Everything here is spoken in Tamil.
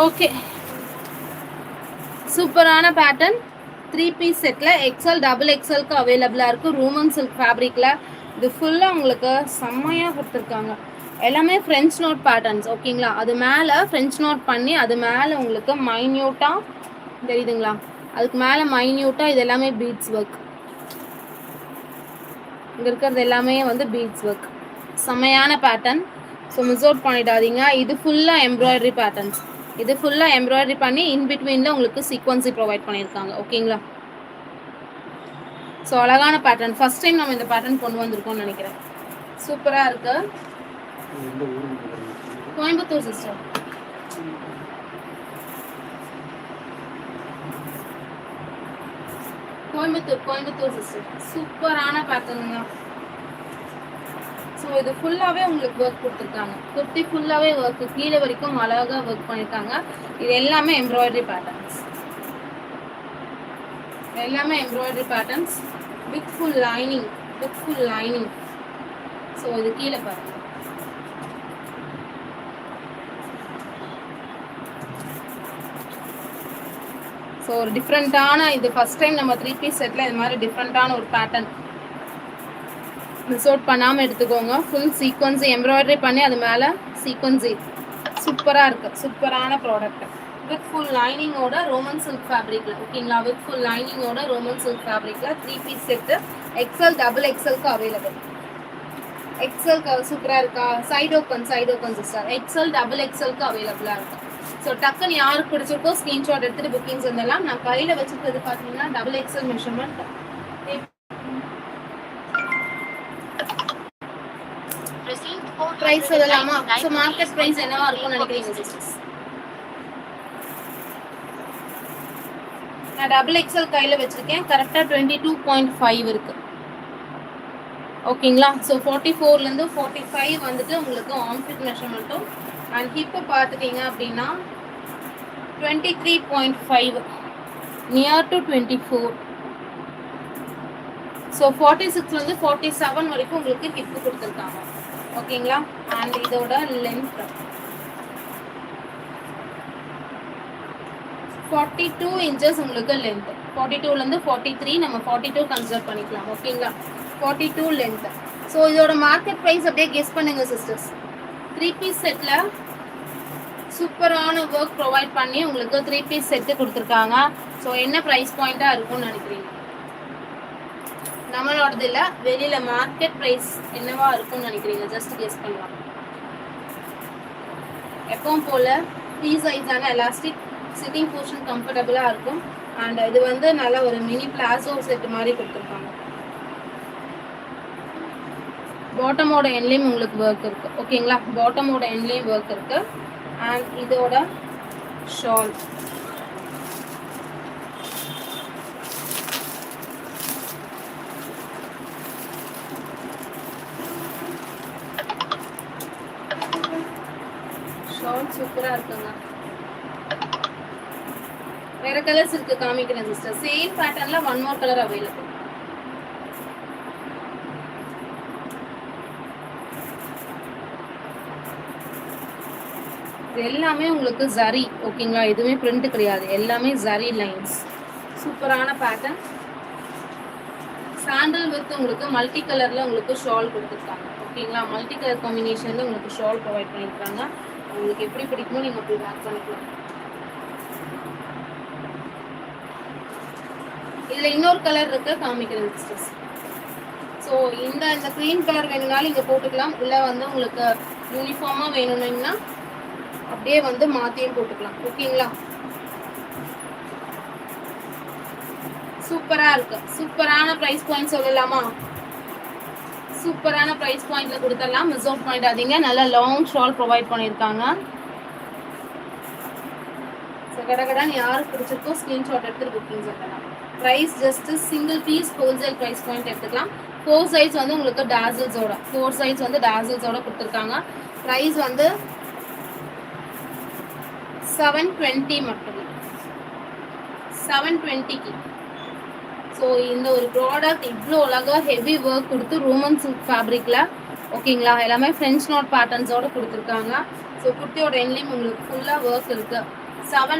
ஓகே, சூப்பரான பேட்டர்ன் 3 பீஸ் செட்டில் எக்ஸ்எல் டபுள் எக்ஸ்எல்க்கு அவைலபிளாக இருக்குது. ரூமன் சில்க் ஃபேப்ரிக்கில் இது ஃபுல்லாக உங்களுக்கு செம்மையாக கொடுத்துருக்காங்க. எல்லாமே ஃப்ரெஞ்ச் நோட் பேட்டர்ன்ஸ் ஓகேங்களா. அது மேலே ஃப்ரெஞ்ச் நோட் பண்ணி அது மேலே உங்களுக்கு மைன்யூட்டாக தெரியுதுங்களா, அதுக்கு மேலே மைன்யூட்டாக இது எல்லாமே பீட்ஸ் ஒர்க். இங்கே இருக்கிறது எல்லாமே வந்து பீட்ஸ் ஒர்க், செம்மையான பேட்டர்ன். ஸோ மிஸ் அவுட் பண்ணிடாதீங்க. இது ஃபுல்லாக எம்ப்ராய்டரி பேட்டர்ன்ஸ். இது ஃபுல்லாக எம்ப்ராய்டரி பண்ணி இன்பிட்வீனில் உங்களுக்கு சீக்வன்ஸி ப்ரொவைட் பண்ணியிருக்காங்க ஓகேங்களா. ஸோ அழகான பேட்டர்ன், ஃபர்ஸ்ட் டைம் நம்ம இந்த பேட்டர்ன் கொண்டு வந்திருக்கோம்னு நினைக்கிறேன். சூப்பராக இருக்கு. கோயம்புத்தூர் சிஸ்டர். கோயம்புத்தூர் சிஸ்டர். சூப்பரான பேட்டர்னுங்க. ஸோ இது ஃபுல்லாகவே உங்களுக்கு ஒர்க் கொடுத்துருக்காங்க. குர்த்தி ஃபுல்லாகவே ஒர்க்கு, கீழே வரைக்கும் அழகாக ஒர்க் பண்ணியிருக்காங்க. இது எல்லாமே எம்ப்ராய்டரி பேட்டர்ன்ஸ், எல்லாமே embroidery patterns with full lining, with full lining. So இது கீழே பாருங்க. ஸோ ஒரு டிஃப்ரெண்ட்டான, இது ஃபஸ்ட் டைம் நம்ம 3 பீஸ் செட்டில் இது மாதிரி டிஃப்ரெண்ட்டான ஒரு பேட்டர்ன். மிஸ் அவுட் பண்ணாமல் எடுத்துக்கோங்க. ஃபுல் சீக்வன்ஸி எம்ப்ராய்டரி பண்ணி அது மேலே சீக்வன்ஸி சூப்பராக இருக்குது. சூப்பரான ப்ராடக்ட் வித் ஃபுல் லைனிங்கோட ரோமன் சில்க் ஃபேப்ரிக்கில் ஓகேங்களா. வித் ஃபுல் லைனிங்கோட ரோமன் சில்க் ஃபேப்ரிக்கில் 3 பீஸ் செட்டு எக்ஸ்எல் டபுள் எக்ஸ்எல்க்கு அவைலபிள். எக்ஸ்எல்க்கு சூப்பராக இருக்கா. Side open sister. XL double எக்ஸ்எல்க்கு அவைலபிளாக இருக்கும். ஸோ டக்குன்னு யாருக்கு பிடிச்சிருக்கோ ஸ்க்ரீன்ஷாட் எடுத்துகிட்டு புக்கிங்ஸ் வந்துடலாம். நான் கையில் வச்சுருக்கிறது பார்த்தீங்கன்னா டபுள் எக்ஸ்எல் மெஷர்மெண்ட். ப்ரைஸ் சொல்லலாமா? ஸோ மார்க்கெட் ப்ரைஸ் என்னவா இருக்கும்னு நினைக்கிறீங்க சிஸ்டர்ஸ்? நான் டபுள் எக்ஸ்எல் கையில் வச்சுருக்கேன். கரெக்டாக 22.5 இருக்குது ஓகேங்களா. ஸோ 44லேருந்து 45 வந்துட்டு உங்களுக்கு ஆர்ம்ஃபிட் மெஷர்மெண்ட்டும் அண்ட் ஹிப்பு பார்த்துட்டீங்க அப்படின்னா 23.5 நியர் டு 24. ஸோ 46லேருந்து 47 வரைக்கும் உங்களுக்கு ஹிப்பு கொடுத்துருக்காங்க ஓகேங்களா. அண்ட் இதோட லென்த் 42 இன்ச்சஸ் உங்களுக்கு லென்த். 42லேருந்து 43 நம்ம 42 கன்சிடர் பண்ணிக்கலாம் ஓகேங்களா. 42 லென்த். ஸோ இதோட மார்க்கெட் ப்ரைஸ் அப்படியே கெஸ் பண்ணுங்க சிஸ்டர்ஸ். 3 பீஸ் செட்டில் சூப்பரான ஒர்க் ப்ரொவைட் பண்ணி உங்களுக்கு 3 பீஸ் செட்டு கொடுத்துருக்காங்க. ஸோ என்ன ப்ரைஸ் பாயிண்ட்டாக இருக்கும்னு நினைக்கிறீங்க? நம்மளோடது இல்லை, வெளியில் மார்க்கெட் ப்ரைஸ் என்னவா இருக்கும்னு நினைக்கிறீங்க? ஜஸ்ட் கெஸ் பண்ணலாம். எப்பவும் போல் ஃப்ரீ சைஸான எலாஸ்டிக், சிட்டிங் போர்ஷன் கம்ஃபர்டபுளாக இருக்கும். அண்ட் இது வந்து நல்ல ஒரு மினி பிளாசோ செட் மாதிரி கொடுத்துருக்காங்க. பாட்டமோட எண்ட்லேயும் உங்களுக்கு ஒர்க் இருக்குது ஓகேங்களா. பாட்டமோட எண்ட்லேயும் ஒர்க் இருக்குது. அண்ட் இதோட ஷால் சூப்பராக இருக்குங்க. வேற கலர்ஸ் இருக்கு, காமிக்கிறேன் சிஸ்டர். சேம் பேட்டர்ன்ல ஒன் மோர் கலர் அவைலபிள். இது எல்லாமே உங்களுக்கு ஜரி ஓகேங்களா. எதுவுமே பிரிண்ட் கிடையாது, எல்லாமே ஜரி லைன்ஸ். சூப்பரான பேட்டர்ன். சாண்டல் வித் உங்களுக்கு மல்டி கலர்ல உங்களுக்கு ஷால் கொடுத்துருக்காங்க ஓகேங்களா. மல்டி கலர் காம்பினேஷன்ல உங்களுக்கு ஷால் ப்ரொவைட் பண்ணியிருக்காங்க. உங்களுக்கு எப்படி பிடிக்குமோ நீங்க அப்படி வேர் பண்ணிக்கலாம். இதுல இன்னொரு கலர் இருக்கு, காமிக்கிறேன் சிஸ்டர்ஸ். ஸோ இந்த க்ரீன் கலர் வேணும்னாலும் இங்கே போட்டுக்கலாம். இல்லை வந்து உங்களுக்கு யூனிஃபார்மாக வேணும்னீங்கன்னா அப்படியே வந்து மாற்றியும் போட்டுக்கலாம் ஓகேங்களா. சூப்பராக இருக்கு. சூப்பரான ப்ரைஸ் பாயிண்ட் சொல்லலாமா? சூப்பரான ப்ரைஸ் பாயிண்ட்ல கொடுத்துடலாம். மிஸ் அவுட் பண்ணிடாதீங்க. நல்ல லாங் ஷால் ப்ரொவைட் பண்ணியிருக்காங்க. ஸோ கடகடான்னு யாருக்கு பிடிச்சிருக்கோ ஸ்க்ரீன்ஷாட் எடுத்துட்டு புக்கிங் சொல்லலாம். Price just single piece wholesale price point எடுத்துக்கலாம். 4 சைஸ் வந்து உங்களுக்கு டாசல்ஸோட 4 சைஸ் வந்து டாசல்ஸோட கொடுத்துருக்காங்க. ப்ரைஸ் வந்து 720 மட்டுமே, 720க்கு. ஸோ இந்த ஒரு ப்ராடக்ட் இவ்வளோ அழகாக ஹெவி ஒர்க் கொடுத்து ரோமன் சில்க் ஃபேப்ரிக்கில் ஓகேங்களா. எல்லாமே ஃப்ரெஞ்ச் நோட் பேட்டர்ன்ஸோடு கொடுத்துருக்காங்க. ஸோ குர்த்தியோட எண்ட்லேயும் உங்களுக்கு ஃபுல்லாக ஒர்க் இருக்குது. 7